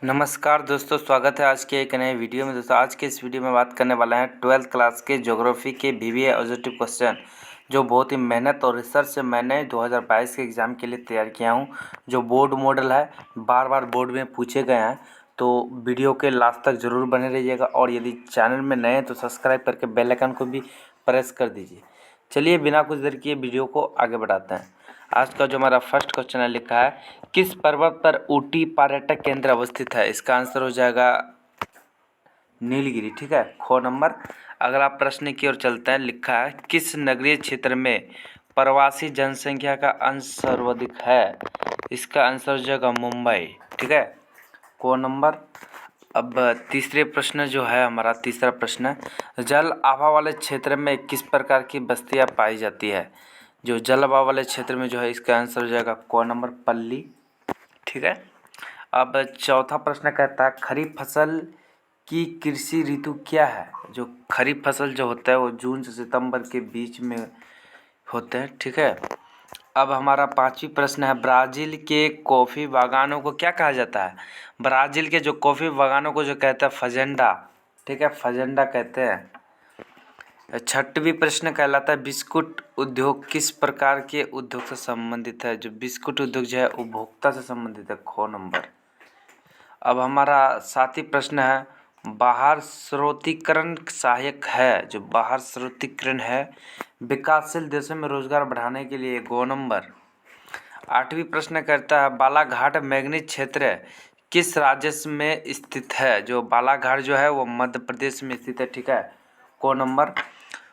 नमस्कार दोस्तों, स्वागत है आज के एक नए वीडियो में। दोस्तों आज के इस वीडियो में बात करने वाला है 12th क्लास के ज्योग्राफी के वीवीए ऑब्जेक्टिव क्वेश्चन, जो बहुत ही मेहनत और रिसर्च से मैंने 2022 के एग्ज़ाम के लिए तैयार किया हूं। जो बोर्ड मॉडल है, बार बार बोर्ड में पूछे गए हैं, तो वीडियो के लास्ट तक ज़रूर बने रहिएगा। और यदि चैनल में नए हैं तो सब्सक्राइब करके बेल आइकन को भी प्रेस कर दीजिए। चलिए बिना कुछ देर किए वीडियो को आगे बढ़ाते हैं। आज का जो हमारा फर्स्ट क्वेश्चन है, लिखा है किस पर्वत पर ऊटी पर्यटक केंद्र अवस्थित है। इसका आंसर हो जाएगा नीलगिरी। ठीक है, ख नंबर। अगला प्रश्न की ओर चलते हैं। लिखा है किस नगरीय क्षेत्र में प्रवासी जनसंख्या का अंश सर्वाधिक है। इसका आंसर हो जाएगा मुंबई। ठीक है, क नंबर। अब तीसरे प्रश्न जो है हमारा, तीसरा प्रश्न, जल आभा वाले क्षेत्र में किस प्रकार की बस्तियां पाई जाती है। जो जल आभा वाले क्षेत्र में जो है, इसका आंसर हो जाएगा क नंबर, पल्ली। ठीक है, अब चौथा प्रश्न कहता है खरीफ फसल की कृषि ऋतु क्या है। जो खरीफ फसल जो होता है वो जून से सितंबर के बीच में होते हैं। ठीक है, अब हमारा पांचवी प्रश्न है ब्राज़ील के कॉफ़ी बागानों को क्या कहा जाता है। ब्राज़ील के जो कॉफ़ी बागानों को जो कहते हैं फजेंडा। ठीक है, फजेंडा कहते हैं। छठवीं प्रश्न कहलाता है बिस्कुट उद्योग किस प्रकार के उद्योग से संबंधित है। जो बिस्कुट उद्योग जो है उपभोक्ता से संबंधित है, ख नंबर। अब हमारा सातवीं प्रश्न है बाहर स्रोतीकरण सहायक है। जो बाहर स्रोतीकरण है विकासशील देशों में रोजगार बढ़ाने के लिए, गो नंबर। आठवीं प्रश्न करता है बालाघाट मैंगनीज क्षेत्र किस राज्य में स्थित है। जो बालाघाट जो है वो मध्य प्रदेश में स्थित है। ठीक है, को नंबर।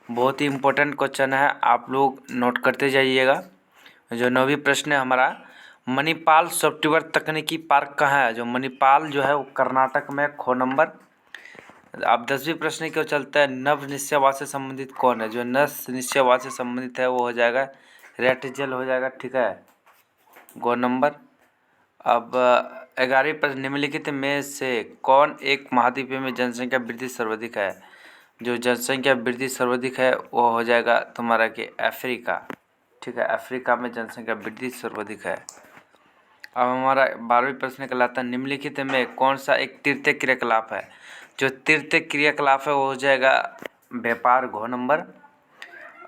बहुत ही इम्पोर्टेंट क्वेश्चन है, आप लोग नोट करते जाइएगा। जो नौवीं प्रश्न है हमारा मणिपाल सॉफ्टवेयर तकनीकी पार्क कहाँ है। जो मणिपाल जो है वो कर्नाटक में, ख नंबर। अब 10वीं प्रश्न की ओर चलता है नव निश्चयवाद से संबंधित कौन है। जो नव निश्चयवाद से संबंधित है वो हो जाएगा रेटजल हो जाएगा। ठीक है, गो नंबर। अब 11वीं प्रश्न निम्नलिखित में से कौन एक महाद्वीप में जनसंख्या वृद्धि सर्वाधिक है। जो जनसंख्या वृद्धि सर्वाधिक है वो हो जाएगा तुम्हारा कि अफ्रीका। ठीक है, अफ्रीका में जनसंख्या वृद्धि सर्वाधिक है। अब हमारा 12वीं प्रश्न कहलाता है निम्नलिखित में कौन सा एक तृतीय क्रियाकलाप है। जो तृतीय क्रियाकलाप है वो हो जाएगा व्यापार, घ नंबर।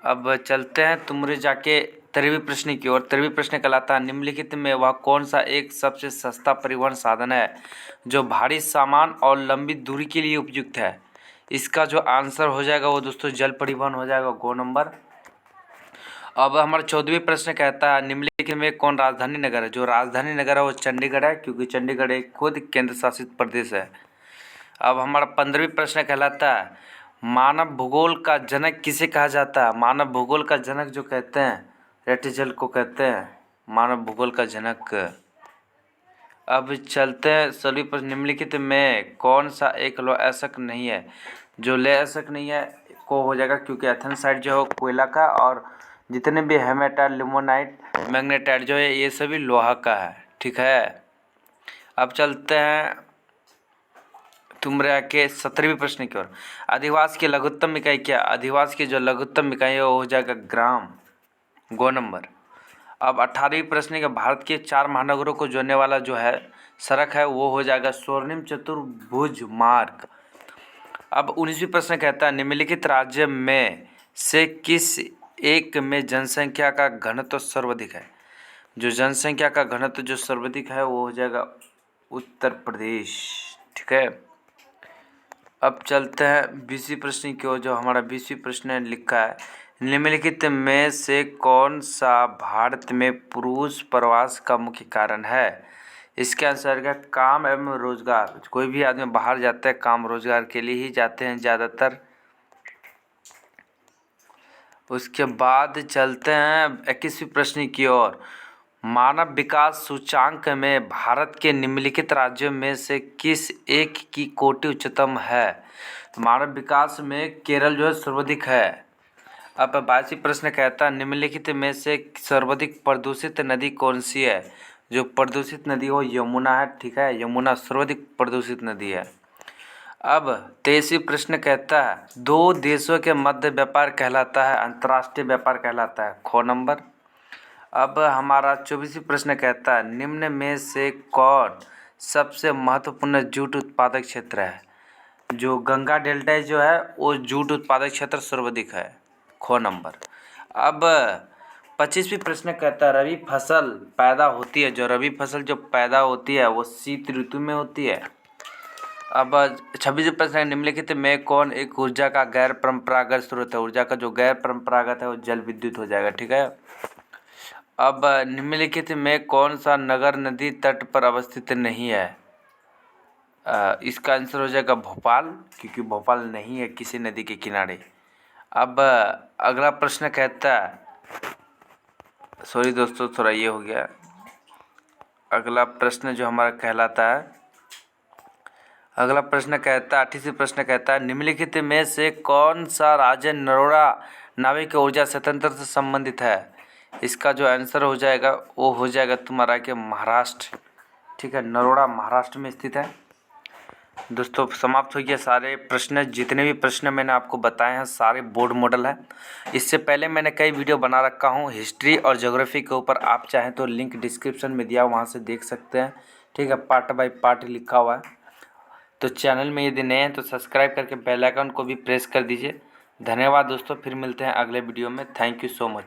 अब चलते हैं तुमरे जाके 13वीं प्रश्न की ओर। 13वीं प्रश्न कहलाता है निम्नलिखित में वह कौन सा एक सबसे सस्ता परिवहन साधन है जो भारी सामान और लंबी दूरी के लिए उपयुक्त है। इसका जो आंसर हो जाएगा वो दोस्तों जल परिवहन हो जाएगा, गो नंबर। अब हमारा 14वीं प्रश्न कहता है निम्नलिखित में कौन राजधानी नगर है। जो राजधानी नगर है वो चंडीगढ़ है, क्योंकि चंडीगढ़ एक खुद केंद्र शासित प्रदेश है। अब हमारा 15वीं प्रश्न कहलाता है मानव भूगोल का जनक किसे कहा जाता है। मानव भूगोल का जनक जो कहते हैं रेटजल को कहते हैं मानव भूगोल का जनक। अब चलते हैं 16वीं प्रश्न निम्नलिखित में कौन सा एक लौह अयस्क नहीं है। जो लौह अयस्क नहीं है को हो जाएगा, क्योंकि एथेनसाइट जो है कोयला का, और जितने भी हेमेटाइट, लिमोनाइट, मैग्नेटाइट जो है ये सभी लोहा का है। ठीक है, अब चलते हैं तुमरे के 17वीं प्रश्न की ओर। अधिवास की लघुत्तम इकाई क्या। अधिवास की जो लघुत्तम इकाई है वो हो जाएगा ग्राम, गो नंबर। अब 18वीं प्रश्न के भारत के 4 महानगरों को जोड़ने वाला जो है सड़क है वो हो जाएगा स्वर्णिम चतुर्भुज मार्ग। अब 19वीं प्रश्न कहता है निम्नलिखित राज्य में से किस एक में जनसंख्या का घनत्व सर्वाधिक है। जो जनसंख्या का घनत्व जो सर्वाधिक है वो हो जाएगा उत्तर प्रदेश। ठीक है, अब चलते हैं 20वीं प्रश्न की ओर। जो हमारा 20वीं प्रश्न लिखा है निम्नलिखित में से कौन सा भारत में पुरुष प्रवास का मुख्य कारण है। इसके आंसर है काम एवं रोजगार। कोई भी आदमी बाहर जाता है काम रोजगार के लिए ही जाते हैं ज़्यादातर। उसके बाद चलते हैं 21वीं प्रश्न की ओर। मानव विकास सूचांक में भारत के निम्नलिखित राज्यों में से किस एक की कोटि उच्चतम है। तो मानव विकास में केरल जो है सर्वाधिक है। अब 22वीं प्रश्न कहता है निम्नलिखित में से सर्वाधिक प्रदूषित नदी कौन सी है। जो प्रदूषित नदी हो यमुना है। ठीक है, यमुना सर्वाधिक प्रदूषित नदी है। अब 23वीं प्रश्न कहता है दो देशों के मध्य व्यापार कहलाता है अंतर्राष्ट्रीय व्यापार कहलाता है, ख नंबर। अब हमारा 24वीं प्रश्न कहता है निम्न में से कौन सबसे महत्वपूर्ण जूट उत्पादक क्षेत्र है। जो गंगा डेल्टा जो है वो जूट उत्पादक क्षेत्र सर्वाधिक है। खो नंबर। अब 25वीं प्रश्न कहता है रबी फसल पैदा होती है, जो रबी फसल जो पैदा होती है वो शीत ऋतु में होती है। अब 26वीं प्रश्न है निम्नलिखित में कौन एक ऊर्जा का गैर परंपरागत स्रोत है। ऊर्जा का जो गैर परंपरागत है वो जल विद्युत हो जाएगा, ठीक है। अब निम्नलिखित में कौन सा नगर नदी तट पर अवस्थित नहीं है। इसका आंसर हो जाएगा भोपाल, क्योंकि भोपाल नहीं है किसी नदी के किनारे। अब अगला प्रश्न कहता है, सॉरी दोस्तों थोड़ा ये हो गया। अगला प्रश्न जो हमारा कहलाता है, अगला प्रश्न कहता है 28वीं प्रश्न कहता है निम्नलिखित में से कौन सा राज्य नरोड़ा नाविक ऊर्जा स्वतंत्र से संबंधित है। इसका जो आंसर हो जाएगा वो हो जाएगा तुम्हारा कि महाराष्ट्र, ठीक है। नरोड़ा महाराष्ट्र में स्थित है। दोस्तों समाप्त हो गया सारे प्रश्न। जितने भी प्रश्न मैंने आपको बताए हैं सारे बोर्ड मॉडल हैं। इससे पहले मैंने कई वीडियो बना रखा हूँ हिस्ट्री और ज्योग्राफी के ऊपर, आप चाहें तो लिंक डिस्क्रिप्शन में दिया, वहाँ से देख सकते हैं, ठीक है। पार्ट बाय पार्ट लिखा हुआ है। तो चैनल में यदि नए हैं तो सब्सक्राइब करके बेल आइकन को भी प्रेस कर दीजिए। धन्यवाद दोस्तों, फिर मिलते हैं अगले वीडियो में। Thank you so much.